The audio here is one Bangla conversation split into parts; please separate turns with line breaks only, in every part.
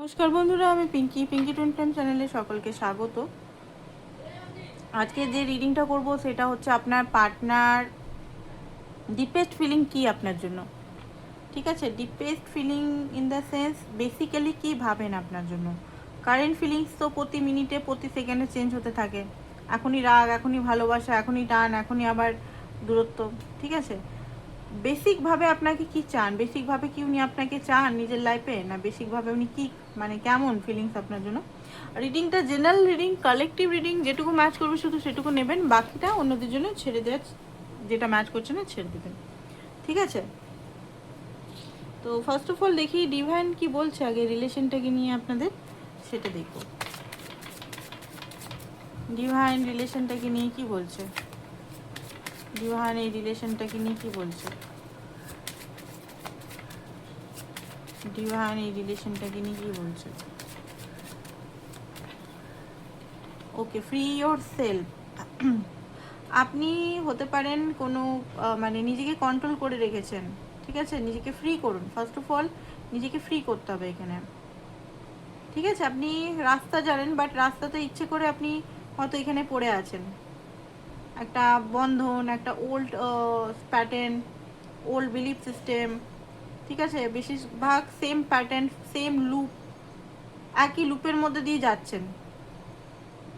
নমস্কার বন্ধুরা, আমি পিঙ্কি টুইন ফ্লেম চ্যানেলে সকলকে স্বাগত। আজকে যে রিডিংটা করব সেটা হচ্ছে আপনার পার্টনার ডিপেস্ট ফিলিং কি আপনার জন্য। ঠিক আছে, deepest feeling in the sense basically কি ভাবেন আপনার জন্য। কারেন্ট ফিলিংস তো প্রতি মিনিটে প্রতি সেকেন্ডে চেঞ্জ হতে থাকে। এখনই রাগ, এখনই ভালোবাসা, এখনই টান, এখনই আবার দূরত্ব। ঠিক আছে, বেসিকভাবে আপনাকে কি চান, বেসিকভাবে কি উনি আপনাকে চান নিজের লাইফে, না বেসিকভাবে উনি কি মানে কেমন ফিলিংস আপনার জন্য। রিডিংটা জেনারেল রিডিং, কালেকটিভ রিডিং, যেটুকু ম্যাচ করবে শুধু সেটুকু নেবেন, বাকিটা অন্যদের জন্য ছেড়ে দেওয়া, যেটা ম্যাচ করছে না ছেড়ে দেবেন। ঠিক আছে, তো ফার্স্ট অফ অল দেখি ডিভাইন কি বলছে আগে রিলেশনটাকে নিয়ে আপনাদের, সেটা দেখব। ডিভাইন রিলেশনটাকে নিয়ে কি বলছে, ডিভাইন এই রিলেশনটাকে নিয়ে কি বলছে, ডিভাইন এই রিলেশনটাকে নিয়ে কি বলছে। ওকে, ফ্রি ইয়োর সেলফ। আপনি হতে পারেন কোনো মানে নিজেকে কন্ট্রোল করে রেখেছেন। ঠিক আছে, নিজেকে ফ্রি করুন। ফার্স্ট অফ অল নিজেকে ফ্রি করতে হবে এখানে। ঠিক আছে, আপনি রাস্তা জানেন, বাট রাস্তাতে ইচ্ছে করে আপনি হয়তো এখানে পড়ে আছেন। একটা বন্ধন, একটা old pattern, old belief system. ঠিক আছে, বেশিরভাগ সেম প্যাটার্ন, সেম লুপ, একই লুপের মধ্যে দিয়ে যাচ্ছেন।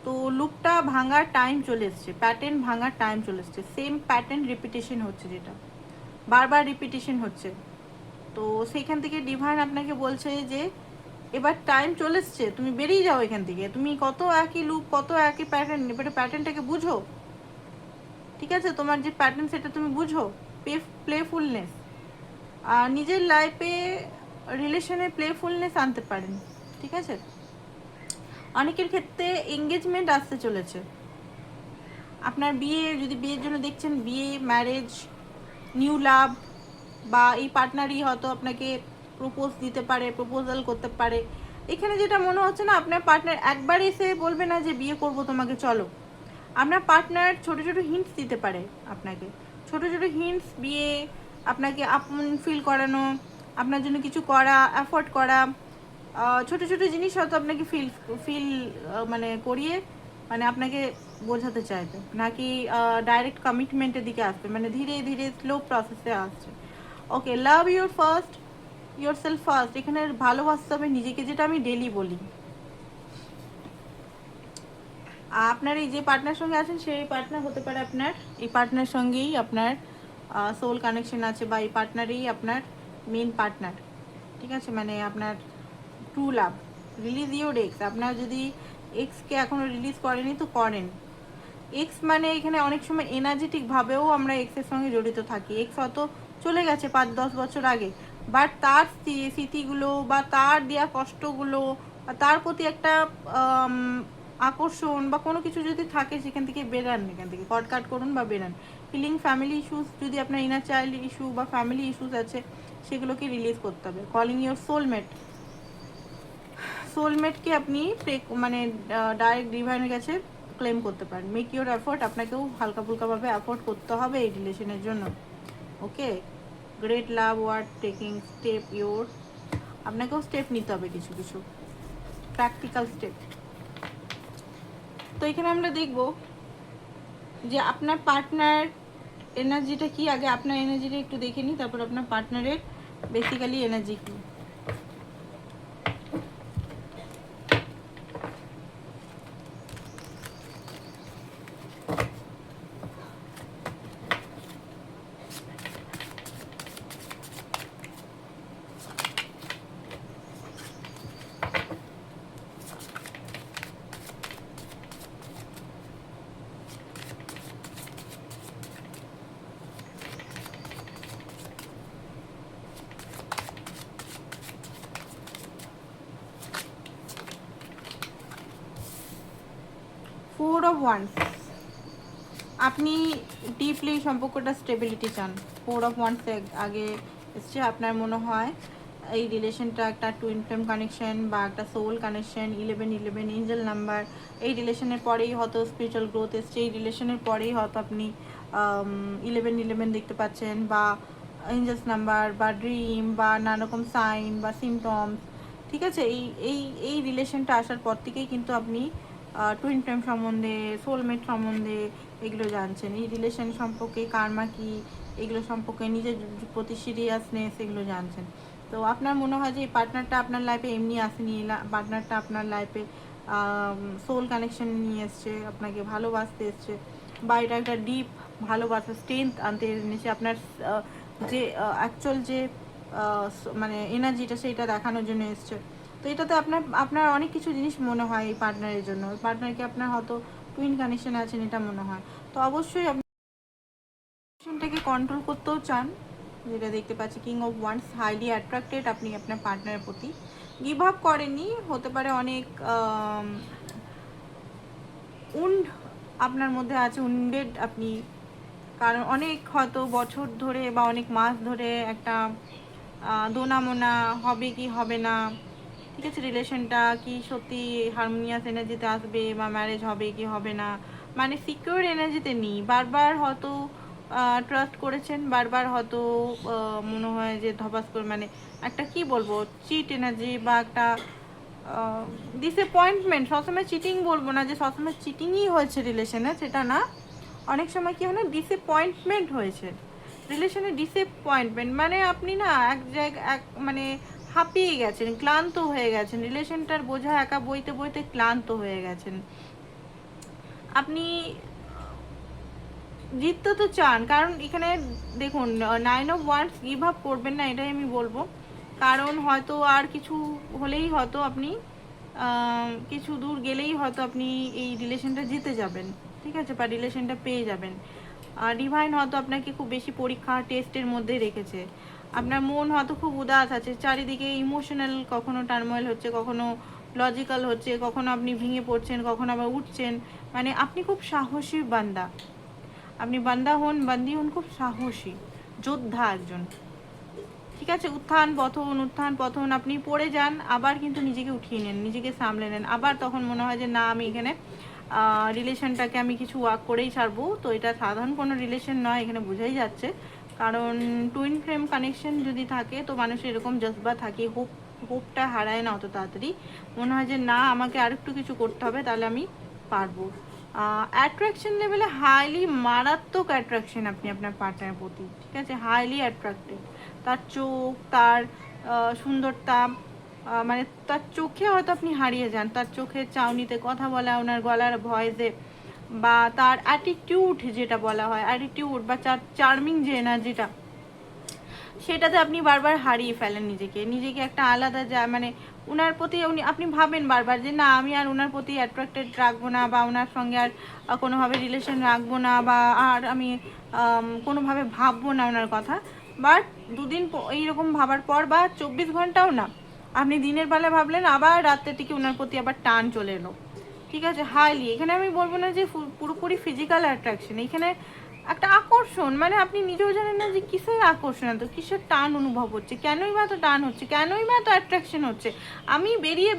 তো লুপটা ভাঙার টাইম চলে এসছে, প্যাটার্ন ভাঙার টাইম চলে এসছে। সেম প্যাটার্ন রিপিটেশন হচ্ছে, যেটা বারবার রিপিটেশন হচ্ছে। তো সেইখান থেকে ডিভাইন আপনাকে বলছে যে এবার টাইম চলে এসছে, তুমি বেরিয়ে যাও এখান থেকে। তুমি কত একই লুপ, কত একই প্যাটার্ন, এবারে প্যাটার্নটাকে বুঝো। ঠিক আছে, তোমার যে প্যাটার্ন সেটা তুমি বুঝো। প্লেফুলনেস, নিজের লাইফে রিলেশনে প্লেফুলনেস আনতে পারেন। ঠিক আছে, অনেকের ক্ষেত্রে এঙ্গেজমেন্ট আসতে চলেছে। আপনার বিয়ে, যদি বিয়ের জন্য দেখছেন, বিয়ে, ম্যারেজ, নিউ লাভ, বা এই পার্টনারই হয়তো আপনাকে প্রপোজ দিতে পারে, প্রপোজাল করতে পারে। এখানে যেটা মনে হচ্ছে না, আপনার পার্টনার একবার এসে বলবে না যে বিয়ে করব তোমাকে চলো। আপনার পার্টনার ছোট ছোট হিন্টস দিতে পারে আপনাকে, ছোট ছোট হিন্টস, বিয়ে, আপনাকে আপন ফিল করানো, আপনার জন্য কিছু করা, এফোর্ট করা, ছোট ছোট জিনিস হয়তো আপনাকে ফিল ফিল মানে করিয়ে, মানে আপনাকে বোঝাতে চাইবে, নাকি ডাইরেক্ট কমিটমেন্টের দিকে আসবে, মানে ধীরে ধীরে স্লো প্রসেসে আসছে। Okay, love your first, yourself first. এখানে ভালোবাসতে হবে নিজেকে, যেটা আমি ডেলি বলি। আপনার এই যে পার্টনার সঙ্গে আছেন, সেই পার্টনার হতে পারে আপনার, এই পার্টনার সঙ্গেই আপনার সোল কানেকশন আছে, বা এই পার্টনারই আপনার মেন পার্টনার। ঠিক আছে, মানে আপনার true love. Release your x. আপনার যদি এক্সকে এখনও রিলিজ করেনি তো করেন। এক্স মানে এখানে অনেক সময় এনার্জেটিকভাবেও আমরা এক্সের সঙ্গে জড়িত থাকি। এক্স হয়তো চলে গেছে 5-10 বছর আগে, বাট তার স্মৃতিগুলো বা তার দেওয়া কষ্টগুলো বা তার প্রতি একটা আকর্ষণ বা কোনো কিছু যদি থাকে, সেখান থেকে বেরান, এখান থেকে কট করুন বা বেরান। হিলিং ফ্যামিলি ইস্যুস, যদি আপনার ইনার চাইল্ড ইস্যু বা ফ্যামিলি ইস্যুস আছে, সেগুলোকে রিলিজ করতে হবে। Calling your soulmate. সোলমেটকে আপনি মানে ডাইরেক্ট ডিভাইনের কাছে ক্লেম করতে পারেন। Make your effort. আপনাকেও হালকা ফুলকাভাবে এফোর্ট করতে হবে এই রিলেশনের জন্য। Okay, great love word taking step your. আপনাকেও স্টেপ নিতে হবে, কিছু কিছু প্র্যাকটিক্যাল স্টেপ। তো এখানে আমরা দেখব যে আপনার পার্টনার এনার্জিটা কি। আগে আপনার এনার্জিটা একটু দেখে নিই, তারপর আপনার পার্টনারের বেসিক্যালি এনার্জি কী। 4 of Wands। আপনি ডিপলি সম্পর্কটা স্টেবিলিটি চান। 4 of Wands আগে এসছে। আপনার মনে হয় এই রিলেশনটা একটা টুইন ফ্লেম কানেকশন বা একটা সোল কানেকশন। 11-11 Angel number. এই রিলেশনের পরেই হয়তো স্পিরিচুয়াল গ্রোথ এসছে, এই রিলেশনের পরেই হয়তো আপনি 11-11 দেখতে পাচ্ছেন, বা এঞ্জেলস নাম্বার, বা ড্রিম, বা নানা রকম সাইন বা সিমটমস। ঠিক আছে। এই এই এই রিলেশনটা আসার পর থেকেই কিন্তু আপনি টুইন ফ্লেম সম্বন্ধে, সোলমেট সম্বন্ধে এগুলো জানছেন। এই রিলেশন সম্পর্কে কার্মা কি, এগুলো সম্পর্কে নিজের প্রতি সিরিয়াসনেস এগুলো জানছেন। তো আপনার মনে হয় যে এই পার্টনারটা আপনার লাইফে এমনি আসেনি, পার্টনারটা আপনার লাইফে সোল কানেকশন নিয়ে এসছে, আপনাকে ভালোবাসতে এসছে, বা এটা একটা ডিপ ভালোবাসা স্ট্রেংথ আনতে এনেছে, আপনার যে অ্যাকচুয়াল যে মানে এনার্জিটা সেইটা দেখানোর জন্য এসছে। তো এটাতে আপনার আপনার অনেক কিছু জিনিস মনে হয় এই পার্টনারের জন্য, পার্টনারকে আপনার হয়তো টুইন কানেকশন আছেন এটা মনে হয়। তো অবশ্যই আপনি রিলেশনটাকে কন্ট্রোল করতেও চান, যেটা দেখতে পাচ্ছি king of wands, highly attracted আপনি আপনার পার্টনারের প্রতি, গিভ আপ করেননি, হতে পারে অনেক উন্ড আপনার মধ্যে আছে, উন্ডেড আপনি, কারণ অনেক হয়তো বছর ধরে বা অনেক মাস ধরে একটা দোনামোনা হবে কি হবে না, ঠিক আছে, রিলেশনটা কি সত্যি হারমোনিয়াস এনার্জিতে আসবে বা ম্যারেজ হবে কি হবে না, মানে সিকিউর এনার্জিতে নেই। বারবার হয়তো ট্রাস্ট করেছেন, বারবার হয়তো মনে হয় যে ধপাস করে, মানে একটা কি বলবো, চিট এনার্জি বা একটা ডিসঅ্যাপয়েন্টমেন্ট। সবসময় চিটিং বলবো না যে সবসময় চিটিংই হয়েছে রিলেশনে, সেটা না। অনেক সময় কি হয় না, ডিসঅ্যাপয়েন্টমেন্ট হয়েছে রিলেশনে। ডিসঅ্যাপয়েন্টমেন্ট মানে আপনি না এক জায়গায় মানে হাঁপিয়ে গেছেন, ক্লান্ত হয়ে গেছেন, রিলেশনটার বোঝা একা বইতে বইতে ক্লান্ত হয়ে গেছেন। আপনি জিততে তো চান, কারণ এখানে দেখুন 9 অফ ওয়ান্ডস, গিভ আপ করবেন না এটাই আমি বলবো। কারণ হয়তো আর কিছু হলেই হয়তো আপনি কিছু দূর গেলেই হয়তো আপনি এই রিলেশনটা জিতে যাবেন, ঠিক আছে, বা রিলেশনটা পেয়ে যাবেন। ডিভাইন হয়তো আপনাকে খুব বেশি পরীক্ষা টেস্টের মধ্যে রেখেছে। আপনার মন হয়তো খুব উদাস আছে, চারিদিকে ইমোশনাল, কখনো টার্মোয়েল হচ্ছে, কখনো লজিক্যাল হচ্ছে, কখনো আপনি ভেঙে পড়ছেন, কখনো আবার উঠছেন। মানে আপনি খুব সাহসী বান্দা, আপনি বান্দা হন, বান্দি হন, খুব সাহসী যোদ্ধা একজন, ঠিক আছে। উত্থান পতন, আপনি পড়ে যান, আবার কিন্তু নিজেকে উঠিয়ে নেন, নিজেকে সামলে নেন, আবার তখন মনে হয় যে না আমি এখানে রিলেশনটাকে আমি কিছু ওয়ার্ক করেই ছাড়বো। তো এটা সাধারণ কোনো রিলেশন নয়, এখানে বোঝাই যাচ্ছে। কারণ টুইন ফ্লেম কানেকশন যদি থাকে তো মানুষের এরকম জজবা থাকে, হোপটা হারায় না অত তাড়াতাড়ি, মনে হয় যে না আমাকে আরেকটু কিছু করতে হবে তাহলে আমি পারবো। অ্যাট্রাকশন লেভেলে হাইলি মারাত্মক অ্যাট্রাকশন আপনি আপনার পার্টনারের প্রতি, ঠিক আছে, হাইলি অ্যাট্রাক্টেড। তার চোখ, তার সুন্দরতা, মানে তার চোখে হয়তো আপনি হারিয়ে যান, তার চোখের চাউনিতে, কথা বলা, ওনার গলার ভয়েসে, বা তার অ্যাটিটিউড যেটা বলা হয়, অ্যাটিটিউড বা চার্মিং যে এনার্জিটা, সেটাতে আপনি বারবার হারিয়ে ফেলেন নিজেকে, নিজেকে একটা আলাদা মানে ওনার প্রতি আপনি ভাবেন বারবার যে না আমি আর ওনার প্রতি অ্যাট্রাক্টেড রাখবো না, বা ওনার সঙ্গে আর কোনোভাবে রিলেশন রাখবো না, বা আর আমি কোনোভাবে ভাববো না ওনার কথা। বাট দুদিন এইরকম ভাবার পর, বা 24 ঘন্টাও না, আপনি দিনের বেলা ভাবলেন, আবার রাত্রের দিকে ওনার প্রতি আবার টান চলে এলো, ঠিক আছে। হাইলি, এখানে আমি বলবো না যে পুরোপুরি ফিজিক্যাল অ্যাট্রাকশন, এখানে একটা আকর্ষণ, মানে আপনি নিজেও জানেন না যে কিসের আকর্ষণ, এত কিসের টান অনুভব হচ্ছে, কেনই বা এত টান হচ্ছে, কেনই বা এত অ্যাট্রাকশন হচ্ছে, আমি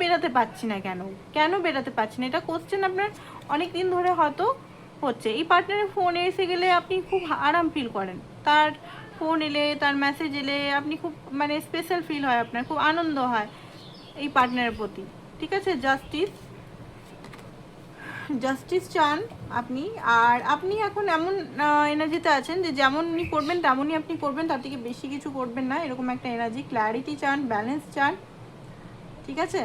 বেরাতে পারছি না, কেন বেরাতে পারছি না, এটা কোশ্চেন আপনার অনেক দিন ধরে হয়তো হচ্ছে। এই পার্টনারের ফোন এসে গেলে আপনি খুব আরাম ফিল করেন, তার ফোন এলে, তার মেসেজ এলে আপনি খুব মানে স্পেশাল ফিল হয়, আপনার খুব আনন্দ হয় এই পার্টনারের প্রতি, ঠিক আছে। জাস্টিস চান আপনি, আর আপনি এখন এমন এনার্জিতে আছেন যে যেমনই করবেন তেমনই আপনি করবেন, তার থেকে বেশি কিছু করবেন না, এরকম একটা এনার্জি। ক্ল্যারিটি চান, ব্যালেন্স চান, ঠিক আছে।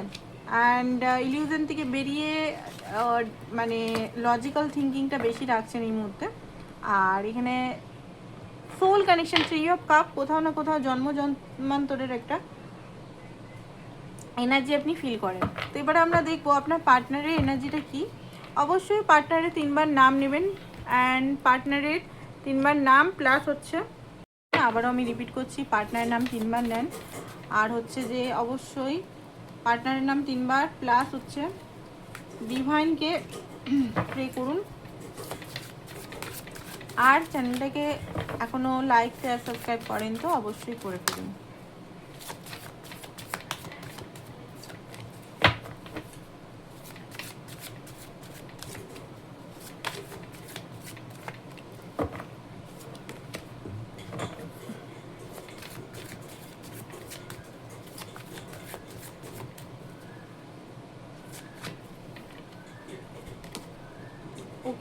অ্যান্ড ইলিউশন থেকে বেরিয়ে মানে লজিক্যাল থিঙ্কিংটা বেশি রাখছেন এই মুহূর্তে। আর এখানে সোল কানেকশন, 3 অফ কাপ, কোথাও না কোথাও জন্মান্তরের একটা এনার্জি আপনি ফিল করেন। তো এবারে আমরা দেখবো আপনার পার্টনারের এনার্জিটা কি। অবশ্যই পার্টনারের 3বার নাম নেবেন, অ্যান্ড পার্টনারের 3বার নাম প্লাস হচ্ছে, আবারও আমি রিপিট করছি, পার্টনারের নাম 3বার নেন, আর হচ্ছে যে অবশ্যই পার্টনারের নাম 3বার প্লাস হচ্ছে ডিভাইনকে প্রে করুন, আর চ্যানেলটাকে এখনও লাইক শেয়ার সাবস্ক্রাইব করেন তো অবশ্যই করে ফেলুন।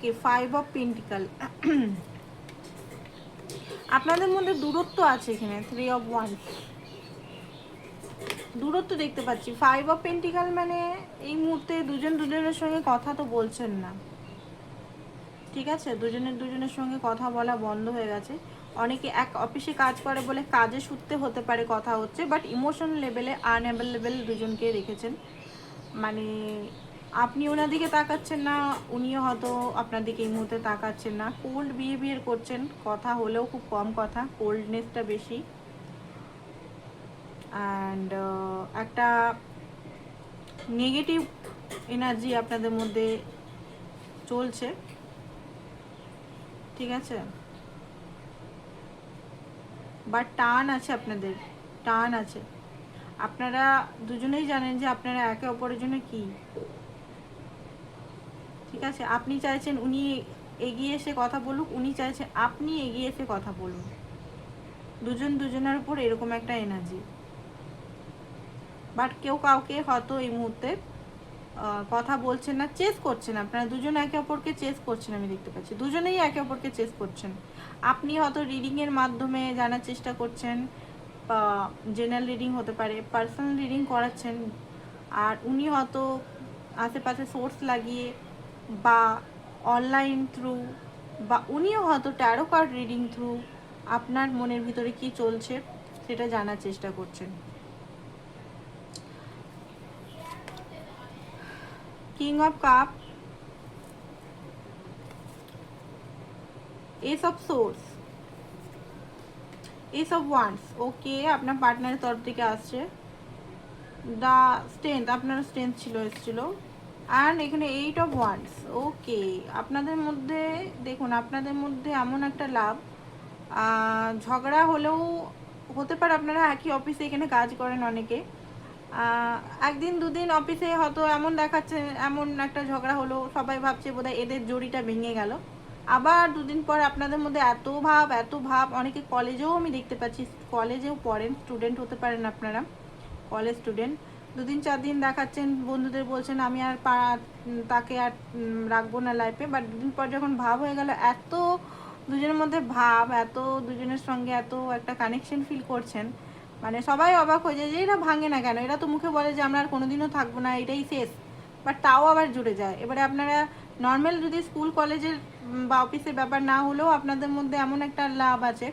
ওকে 5 অফ পেন্টিকাল। আপনাদের মধ্যে দূরত্ব আছে এখানে। 3 অফ ওয়ান্স, দূরত্ব দেখতে পাচ্ছি। 5 অফ পেন্টিকাল মানে এই মুহূর্তে দুজন দুজনের সঙ্গে কথা তো বলছেন না, ঠিক আছে? দুজনের সঙ্গে কথা বলা বন্ধ হয়ে গেছে। অনেকে এক অফিসে কাজ করে বলে কাজের সূত্রে হতে পারে কথা হচ্ছে, বাট ইমোশন লেভেলে আনঅ্যাভেলেবেল দুজনকে রেখেছেন। মানে আপনি ওনার দিকে তাকাচ্ছেন না, উনিও হয়তো আপনার দিকে এই মুহূর্তে তাকাচ্ছেন না। কোল্ড বিহেভিয়ার করছেন, কথা হলেও খুব কম কথা, কোল্ডনেসটা বেশি। অ্যান্ড একটা নেগেটিভ এনার্জি আপনাদের মধ্যে চলছে, ঠিক আছে? বাট টান আছে, আপনাদের টান আছে। আপনারা দুজনেই জানেন যে আপনারা একে অপরের জন্য কি, ঠিক আছে? আপনি চাইছেন উনি এগিয়ে এসে কথা বলুক, উনি চাইছেন আপনি এগিয়ে এসে কথা বলুন। দুজন দুজনের উপর এরকম একটা এনার্জি। বাট কেউ কাউকে হয়তো এই মুহূর্তে কথা বলছেন না, চেস করছেন। আপনারা দুজন একে অপরকে চেস করছেন, আমি দেখতে পাচ্ছি দুজনেই একে অপরকে চেস করছেন। আপনি হয়তো রিডিংয়ের মাধ্যমে জানার চেষ্টা করছেন, বা জেনারেল রিডিং হতে পারে, পার্সোনাল রিডিং করাচ্ছেন। আর উনি হয়তো আশেপাশে সোর্স লাগিয়ে বা অনলাইন থ্রু, বা উনিও হয়তো ট্যারো কার্ড রিডিং থ্রু আপনার মনের ভিতরে কি চলছে সেটা জানার চেষ্টা করছেন। King of cup, ace of swords, ace of wands. Okay, আপনার পার্টনারের তরফ থেকে আসছে দ্য স্ট্রেংথ, আপনার স্ট্রেংথ এসেছিল। অ্যান্ড এখানে 8 অফ ওয়ান্স। ওকে, আপনাদের মধ্যে দেখুন, আপনাদের মধ্যে এমন একটা লাভ, ঝগড়া হলেও হতে পারে। আপনারা একই অফিসে এখানে কাজ করেন অনেকে, একদিন দুদিন অফিসে হয়তো এমন দেখাচ্ছে, এমন একটা ঝগড়া হলো, সবাই ভাবছে বোধহয় এদের জড়িটা ভেঙে গেল। আবার দুদিন পর আপনাদের মধ্যে এত ভাব, অনেকে কলেজেও আমি দেখতে পাচ্ছি, কলেজেও পড়েন, স্টুডেন্ট হতে পারেন আপনারা, কলেজ স্টুডেন্ট। দুদিন 4 দিন দেখাচ্ছেন, বন্ধুদের বলছেন আমি আর তাকে আর রাখবো না লাইফে, বাট দুদিন পর যখন ভাব হয়ে গেল, এত দুজনের মধ্যে ভাব, এত দুজনের সঙ্গে এত একটা কানেকশন ফিল করছেন, মানে সবাই অবাক হয়ে যায় যে এরা ভাঙে না কেন। এরা তো মুখে বলে যে আমরা আর কোনোদিনও থাকবো না, এটাই শেষ, বাট তাও আবার জুড়ে যায়। এবারে আপনারা নর্মাল যদি স্কুল কলেজের বা অফিসের ব্যাপার না হলেও আপনাদের মধ্যে এমন একটা লাভ আছে,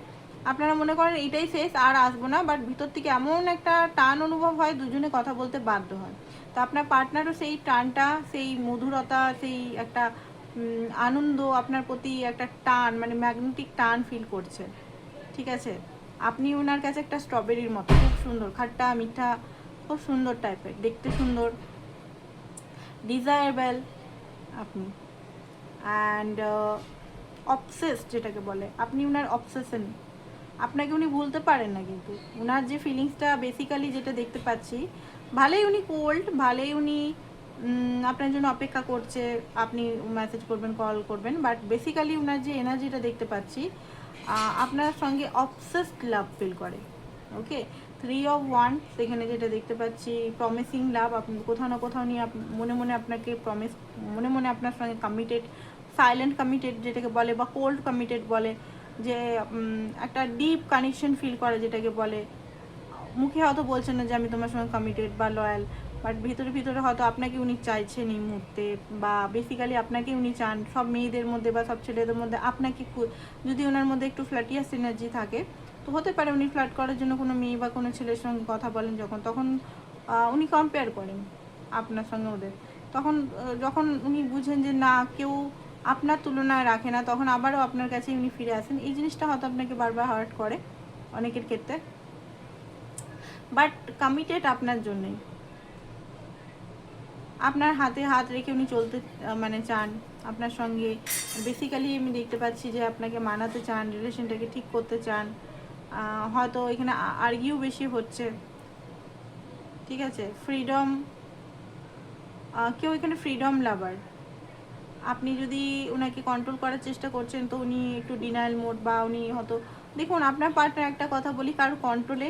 আপনারা মনে করেন এটাই শেষ, আর আসবো না, বাট ভিতর থেকে এমন একটা টান অনুভব হয়, দুজনে কথা বলতে বাধ্য হয়। তো আপনার পার্টনারও সেই টানটা, সেই মধুরতা, সেই একটা আনন্দ, আপনার প্রতি একটা টান, মানে ম্যাগনেটিক টান ফিল করছে, ঠিক আছে? আপনি ওনার কাছে একটা স্ট্রবেরির মতো, খুব সুন্দর, খাট্টা মিঠা, খুব সুন্দর টাইপের, দেখতে সুন্দর, ডিজায়ারেবল আপনি। অ্যান্ড অবসেসড যেটাকে বলে, আপনি ওনার অবসেশন, আপনাকে উনি ভুলতে পারেন না। কিন্তু ওনার যে ফিলিংসটা বেসিক্যালি যেটা দেখতে পাচ্ছি, ভালোই উনি কোল্ড, ভালোই উনি আপনার জন্য অপেক্ষা করছে, আপনি মেসেজ করবেন, কল করবেন, বাট বেসিক্যালি ওনার যে এনার্জিটা দেখতে পাচ্ছি, আপনার সঙ্গে অবসেসড লাভ ফিল করে। ওকে, 3 অফ ওয়ান্স সেখানে যেটা দেখতে পাচ্ছি, প্রমিসিং লাভ। আপনি কোথাও না কোথাও নিয়ে মনে মনে আপনাকে প্রমিস, মনে মনে আপনার সঙ্গে কমিটেড, সাইলেন্ট কমিটেড যেটাকে বলে, বা কোল্ড কমিটেড বলে, যে একটা ডিপ কানেকশন ফিল করে যেটাকে বলে। মুখে হয়তো বলছেন না যে আমি তোমার সঙ্গে কমিটেড বা লয়াল, বাট ভিতরে ভিতরে হয়তো আপনাকে উনি চাইছেন এই মুহূর্তে, বা বেসিক্যালি আপনাকে উনি চান। সব মেয়েদের মধ্যে বা সব ছেলেদের মধ্যে আপনাকে, যদি ওনার মধ্যে একটু ফ্ল্যাটিয়াস এনার্জি থাকে, তো হতে পারে উনি ফ্ল্যাট করার জন্য কোনো মেয়ে বা কোনো ছেলের সঙ্গে কথা বলেন যখন, তখন উনি কম্পেয়ার করেন আপনার সঙ্গে ওদের। তখন যখন উনি বুঝেন যে না, কেউ আপনার তুলনায় রাখে না, তখন আবারও আপনার কাছে উনি ফিরে আসেন। এই জিনিসটা হয়তো আপনাকে বারবার হার্ট করে অনেকের ক্ষেত্রে, বাট কমিটেড আপনার জন্যই। আপনার হাতে হাত রেখে উনি চলতে মানে চান আপনার সঙ্গে। বেসিক্যালি আমি দেখতে পাচ্ছি যে আপনাকে মানাতে চান, রিলেশনটাকে ঠিক করতে চান। হয়তো এখানে আর্গিউ বেশি হচ্ছে, ঠিক আছে? ফ্রিডম, কেউ এখানে ফ্রিডম লাভার। আপনি যদি ওনাকে কন্ট্রোল করার চেষ্টা করছেন, তো উনি একটু ডিনায়াল মোড, বা উনি হয়তো, দেখুন আপনার পার্টনার, একটা কথা বলি, কারোর কন্ট্রোলে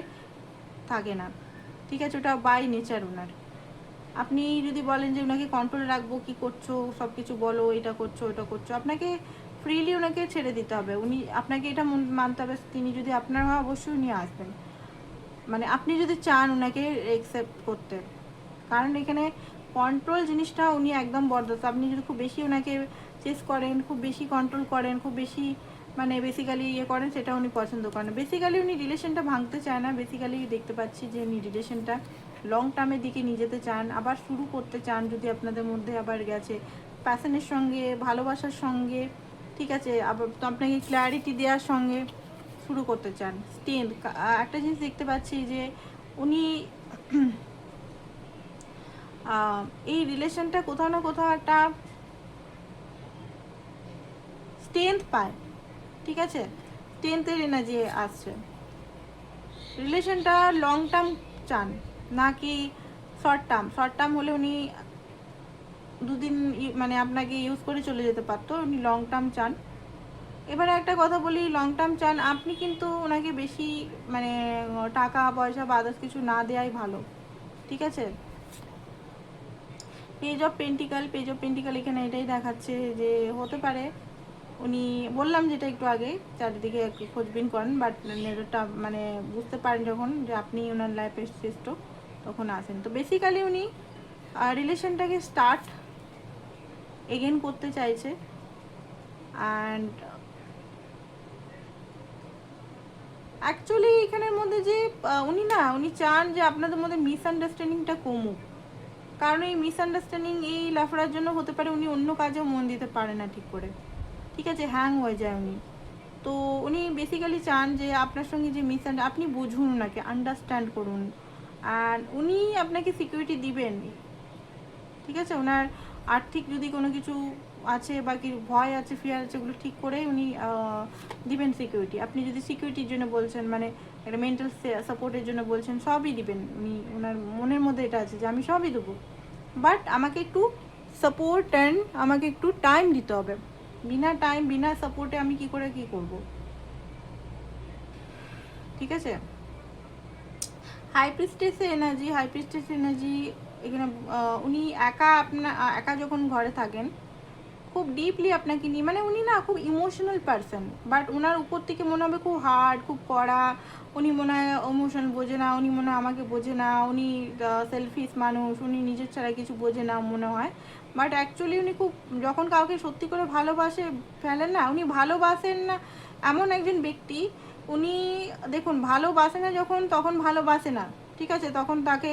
থাকে না, ঠিক আছে? ওটা বাই নেচার ওনার। আপনি যদি বলেন যে ওনাকে কন্ট্রোলে রাখবো, কি করছো, সব কিছু বলো, এটা করছো ওটা করছো, আপনাকে ফ্রিলি ওনাকে ছেড়ে দিতে হবে। উনি আপনাকে এটা মানতে হবে, তিনি যদি আপনার হয় অবশ্যই উনি আসবেন, মানে আপনি যদি চান ওনাকে একসেপ্ট করতে। কারণ এখানে কন্ট্রোল জিনিসটা উনি একদম বরদাস্ত। আপনি যদি খুব বেশি ওনাকে চেস করেন, খুব বেশি কন্ট্রোল করেন, খুব বেশি মানে বেসিক্যালি ইয়ে করেন, সেটা উনি পছন্দ করেন না। বেসিক্যালি উনি রিলেশনটা ভাঙতে চায় না, বেসিক্যালি দেখতে পাচ্ছি যে উনি রিলেশনটা লং টার্মের দিকে নিয়ে যেতে চান, আবার শুরু করতে চান। যদি আপনাদের মধ্যে আবার গেছে প্যাশনের সঙ্গে, ভালোবাসার সঙ্গে, ঠিক আছে, আবার তো আপনাকে ক্ল্যারিটি দেওয়ার সঙ্গে শুরু করতে চান। স্ট্রেংথ, একটা জিনিস দেখতে পাচ্ছি যে উনি এই রিলেশনটা কোথাও না কোথাও একটা স্ট্রেংথ পায়, ঠিক আছে, স্ট্রেংথের এনার্জি আসছে। রিলেশনটা লং টার্ম চান, নাকি শর্ট টার্ম। শর্ট টার্ম হলে উনি দুদিন মানে আপনাকে ইউজ করে চলে যেতে পারতো, উনি লং টার্ম চান। এবারে একটা কথা বলি, লং টার্ম চান আপনি, কিন্তু ওনাকে বেশি মানে টাকা পয়সা বা আদার্স কিছু না দেওয়াই ভালো, ঠিক আছে। Page of pentacle, page of pentacle এখানে এটাই দেখাচ্ছে যে হতে পারে উনি, বললাম যেটা একটু আগে, চারিদিকে খোঁজবিন করেন, বাট নেটটা মানে বুঝতে পারেন যখন যে আপনি ওনার লাইফে শ্রেষ্ঠ, তখন আসেন। তো বেসিক্যালি উনি রিলেশনটাকে স্টার্ট এগেন করতে চাইছে। অ্যান্ড অ্যাকচুয়ালি এখানের মধ্যে যে উনি চান যে আপনাদের মধ্যে মিসআন্ডারস্ট্যান্ডিংটা কমুক। কারণ এই মিসআন্ডারস্ট্যান্ডিং, এই লাফার জন্য হতে পারে উনি অন্য কাজেও মন দিতে পারে না ঠিক করে, ঠিক আছে, হ্যাং হয়ে যায় উনি। তো উনি বেসিক্যালি চান যে আপনার সঙ্গে যে আপনি বুঝুন, ওনাকে আন্ডারস্ট্যান্ড করুন, আর উনি আপনাকে সিকিউরিটি দিবেন, ঠিক আছে। ওনার আর্থিক যদি কোনো কিছু আছে বা কি ভয় আছে, ফিয়ার আছে, ওগুলো ঠিক করেই উনি দিবেন সিকিউরিটি। আপনি যদি সিকিউরিটির জন্য বলছেন, মানে একটা মেন্টাল সাপোর্টের জন্য বলছেন, সবই দিবেন উনি। ওনার মনের মধ্যে এটা আছে যে আমি সবই দেবো, বাট আমাকে একটু সাপোর্ট অ্যান্ড আমাকে একটু টাইম দিতে হবে। বিনা টাইম, বিনা সাপোর্টে আমি কি করে কি করব, ঠিক আছে। হাই প্রিস্টেসের এনার্জি, হাই প্রিস্টেসের এনার্জি এখানে উনি একা যখন ঘরে থাকেন, খুব ডিপলি আপনাকে নিয়ে, মানে উনি না খুব ইমোশনাল পারসন, বাট ওনার উপর থেকে মনে হবে খুব হার্ড, খুব কড়া। উনি মনে হয় ইমোশন বোঝে না, উনি মনে হয় আমাকে বোঝে না, উনি সেলফিশ মানুষ, উনি নিজের ছাড়া কিছু বোঝে না মনে হয়। বাট অ্যাকচুয়ালি উনি খুব, যখন কাউকে সত্যি করে ভালোবাসে ফেলেন না, উনি ভালোবাসেন না এমন একজন ব্যক্তি। উনি দেখুন, ভালোবাসে না যখন, তখন ভালোবাসে না, ঠিক আছে, তখন তাকে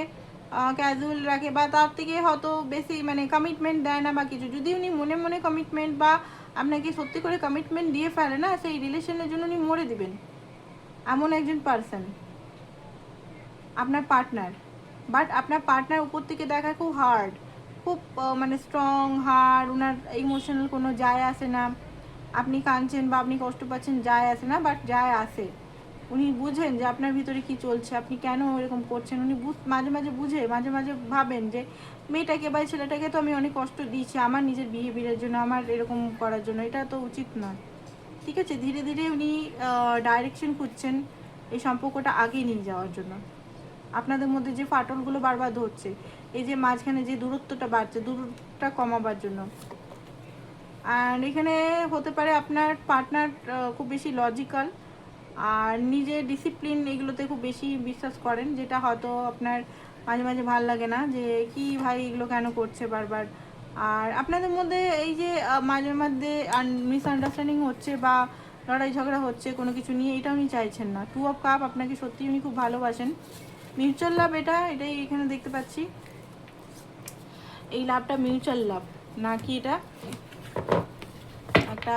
ক্যাজুয়াল রাখে, বা তার থেকে হয়তো বেশি মানে কমিটমেন্ট দেয় না বা কিছু। যদি উনি মনে মনে কমিটমেন্ট বা আপনাকে সত্যি করে কমিটমেন্ট দিয়ে ফেলে না, সেই রিলেশনের জন্য উনি মরে দিবেন, এমন একজন পার্সন আপনার পার্টনার। বাট আপনার পার্টনার উপর থেকে দেখা খুব হার্ড, খুব মানে স্ট্রং, হার্ড, ওনার ইমোশনাল কোনো যায় আসে না। আপনি কাঁদছেন বা আপনি কষ্ট পাচ্ছেন, যায় আসে না, বাট যায় আসে। উনি বুঝেন যে আপনার ভিতরে কি চলছে, আপনি কেন এরকম করছেন। উনি মাঝে মাঝে বুঝে, মাঝে মাঝে ভাবেন যে মেয়েটাকে বা ছেলেটাকে তো আমি অনেক কষ্ট দিয়েছি আমার নিজের বিহেভিয়ারের জন্য, আমার এরকম করার জন্য, এটা তো উচিত নয়, ঠিক আছে। ধীরে ধীরে উনি ডাইরেকশন খুঁজছেন এই সম্পর্কটা আগে নিয়ে যাওয়ার জন্য। আপনাদের মধ্যে যে ফাটলগুলো বারবার ধরছে, এই যে মাঝখানে যে দূরত্বটা বাড়ছে, দূরত্বটা কমাবার জন্য। অ্যান্ড এখানে হতে পারে আপনার পার্টনার খুব বেশি লজিক্যাল আর নিজের ডিসিপ্লিন এগুলোতে খুব বেশি বিশ্বাস করেন, যেটা হয়তো আপনার মাঝে মাঝে ভাল লাগে না, যে কি ভাই এগুলো কেন করছে বারবার। আর আপনাদের মধ্যে এই যে মাঝে মধ্যে মিসআন্ডারস্ট্যান্ডিং হচ্ছে বা লড়াই ঝগড়া হচ্ছে কোনো কিছু নিয়ে, এটা উনি চাইছেন না। 2 অফ কাপ, আপনাকে সত্যি উনি খুব ভালোবাসেন, মিউচুয়াল লাভ, এটাই এখানে দেখতে পাচ্ছি। এই লাভটা মিউচুয়াল লাভ, নাকি এটা একটা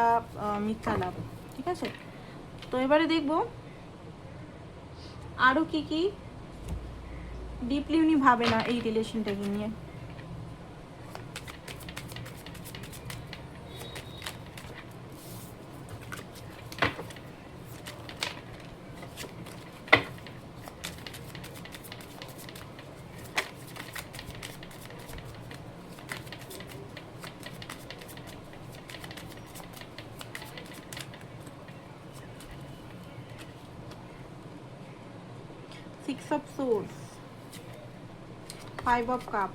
মিথ্যা লাভ, ঠিক আছে। তো এবারে দেখবো আরও কি কি ডিপলি উনি ভাবে না এই রিলেশনটাকে নিয়ে। Six of swords, 5 of cup,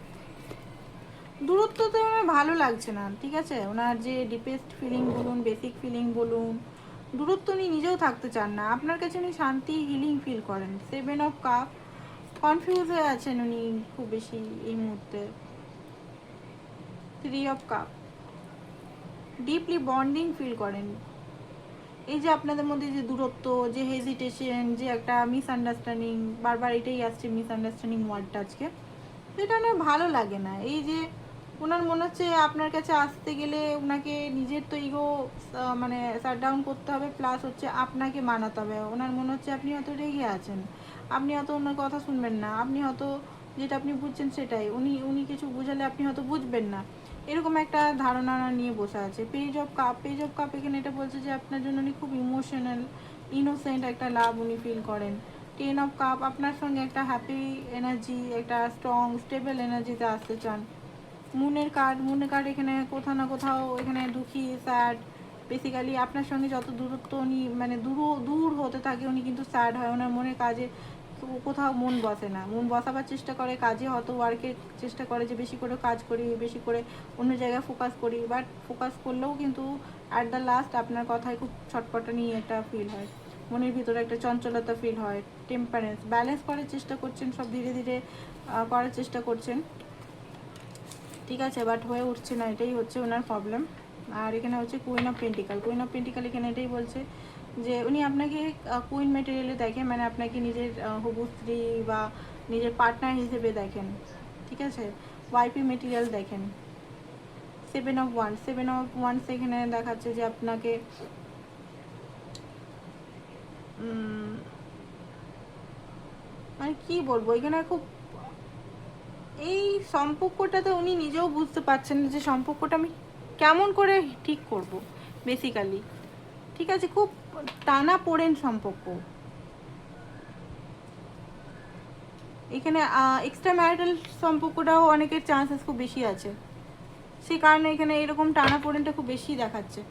দূরত্বতে ওনার ভালো লাগছে না, ঠিক আছে? ওনার যে ডিপেস্ট ফিলিং বলুন, বেসিক ফিলিং বলুন, দূরত্ব উনি নিজেও থাকতে চান না। আপনার কাছে উনি শান্তি, হিলিং ফিল করেন। 7 অফ কাপ, কনফিউজ হয়ে আছেন উনি খুব বেশি এই মুহূর্তে। 3 of cup, deeply bonding feel করেন। এই যে আপনাদের মধ্যে যে দূরত্ব, যে হেজিটেশন, যে একটা মিসআন্ডারস্ট্যান্ডিং, বারবার এটাই আসছে মিসআন্ডারস্ট্যান্ডিং ওয়ার্ডটা আজকে, এটা ওনার ভালো লাগে না। এই যে ওনার মনে হচ্ছে আপনার কাছে আসতে গেলে ওনাকে নিজের তো ইগো মানে শাট ডাউন করতে হবে, প্লাস হচ্ছে আপনাকে মানাতে হবে। ওনার মনে হচ্ছে আপনি হয়তো রেগে আছেন, আপনি হয়তো ওনার কথা শুনবেন না, আপনি হয়তো যেটা আপনি বুঝছেন সেটাই, উনি উনি কিছু বুঝালে আপনি হয়তো বুঝবেন না, এরকম একটা ধারণা নিয়ে বসে আছে। পেজ অফ কাপ এখানে এটা বলছে যে আপনার জন্য উনি খুব ইমোশনাল, ইনোসেন্ট একটা লাভ উনি ফিল করেন। 10 অফ কাপ, আপনার সঙ্গে একটা হ্যাপি এনার্জি, একটা স্ট্রং স্টেবল এনার্জিতে আসতে চান। মুনের কার্ড এখানে কোথাও না কোথাও এখানে দুঃখী, স্যাড। বেসিক্যালি আপনার সঙ্গে যত দূরত্ব উনি মানে দূর হতে থাকে উনি কিন্তু স্যাড হয়। ওনার মনে কাজে কোথাও মন বসে না, মন বসাবার চেষ্টা করে কাজে, হয়তো ওয়ার্কের চেষ্টা করে যে বেশি করে কাজ করি, বেশি করে অন্য জায়গায় ফোকাস করি, বাট ফোকাস করলেও কিন্তু অ্যাট দ্য লাস্ট আপনার কথায় খুব ছটপটানি একটা ফিল হয়, মনের ভিতরে একটা চঞ্চলতা ফিল হয়। টেম্পারেন্স, ব্যালেন্স করার চেষ্টা করছেন, সব ধীরে ধীরে করার চেষ্টা করছেন, ঠিক আছে, বাট হয়ে উঠছে না, এটাই হচ্ছে ওনার প্রবলেম। আর এখানে হচ্ছে কুইন অফ পেন্টিকাল এখানে এটাই বলছে যে উনি আপনাকে কুইন মেটেরিয়ালে দেখেন, মানে আপনাকে নিজের হবু স্ত্রী বা নিজের পার্টনার হিসেবে দেখেন, ঠিক আছে। ওয়াইফি মেটেরিয়াল দেখেন। 7 অফ ওয়ান্স এখানে দেখাচ্ছে যে আপনাকে মানে কি বলবো, এখানে খুব এই সম্পর্কটাতে উনি নিজেও বুঝতে পারছেন যে সম্পর্কটা আমি কেমন করে ঠিক করব বেসিক্যালি, ঠিক আছে। খুব টানা পড়েন সম্পর্ক এখানে। এক্সট্রা ম্যারিটাল সম্পর্কটাও অনেকের চান্সেস খুব বেশি আছে, সেই কারণে এখানে এরকম টানা পড়েনটা খুব বেশি দেখাচ্ছে।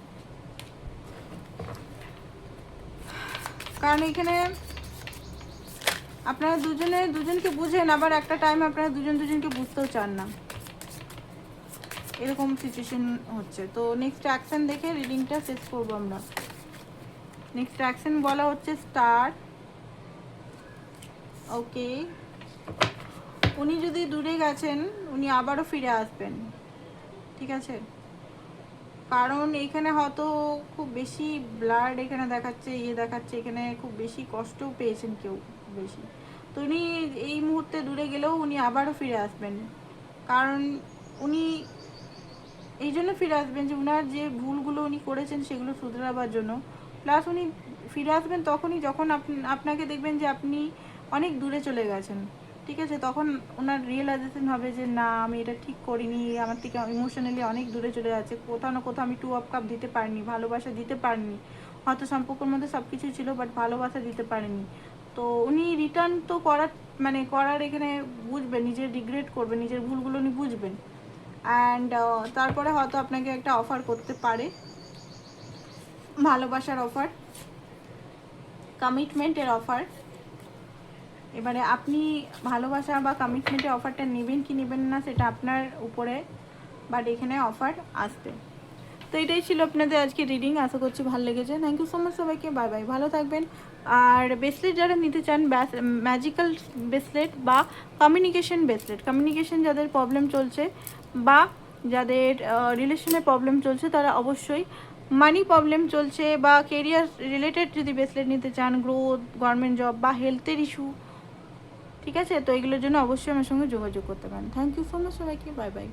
কারণ এখানে আপনারা দুজনকে বুঝেন, আবার একটা টাইম আপনারা দুজনকে বুঝতেও চান না, এরকম সিচুয়েশন হচ্ছে। তো নেক্সট অ্যাকশন দেখে রিডিংটা শেষ করবো আমরা। নেক্সট অ্যাকশন বলা হচ্ছে স্টার। ওকে, উনি যদি দূরে গেছেন উনি আবারও ফিরে আসবেন, ঠিক আছে। কারণ এখানে হয়তো খুব বেশি ব্লাড এখানে দেখাচ্ছে, দেখাচ্ছে এখানে খুব বেশি কষ্টও পেয়েছেন কেউ বেশি। তো উনি এই মুহূর্তে দূরে গেলেও উনি আবারও ফিরে আসবেন। কারণ উনি এই জন্য ফিরে আসবেন যে উনার যে ভুলগুলো উনি করেছেন সেগুলো শুধরাবার জন্য। প্লাস উনি ফিরে আসবেন তখনই যখন আপনাকে দেখবেন যে আপনি অনেক দূরে চলে গেছেন, ঠিক আছে। তখন ওনার রিয়েলাইজেশন হবে যে না, আমি এটা ঠিক করিনি, আমার থেকে ইমোশনালি অনেক দূরে চলে যাচ্ছে, কোথাও না কোথাও আমি 2 অফ কাপ দিতে পারিনি, ভালোবাসা দিতে পারিনি। হয়তো সম্পর্কের মধ্যে সব কিছুই ছিল, বাট ভালোবাসা দিতে পারিনি। তো উনি রিটার্ন তো করার এখানে বুঝবেন, নিজের রিগ্রেট করবেন, নিজের ভুলগুলো উনি বুঝবেন। অ্যান্ড তারপরে হয়তো আপনাকে একটা অফার করতে পারে, ভালোবাসার অফার, কমিটমেন্টের অফার। এবারে আপনি ভালোবাসা বা কমিটমেন্টের অফারটা নেবেন কি নেবেন না সেটা আপনার উপরে, বাট এখানে অফার আসবে। তো এটাই ছিল আপনাদের আজকে রিডিং, আশা করছি ভালো লেগেছে। থ্যাংক ইউ সো মাচ সবাইকে, বাই বাই, ভালো থাকবেন। আর ব্রেসলেট যারা নিতে চান, ম্যাজিক্যাল ব্রেসলেট বা কমিউনিকেশন যাদের প্রবলেম চলছে বা যাদের রিলেশনের প্রবলেম চলছে, তারা অবশ্যই, মানি প্রবলেম চলছে বা কেরিয়ার রিলেটেড যদি ব্রেসলেট নিতে চান, গ্রোথ, গভর্নমেন্ট জব বা হেলথের ইস্যু, ঠিক আছে, তো এগুলোর জন্য অবশ্যই আমার সঙ্গে যোগাযোগ করতে পারেন। থ্যাংক ইউ সো মাচ সবাইকে, বাই বাই।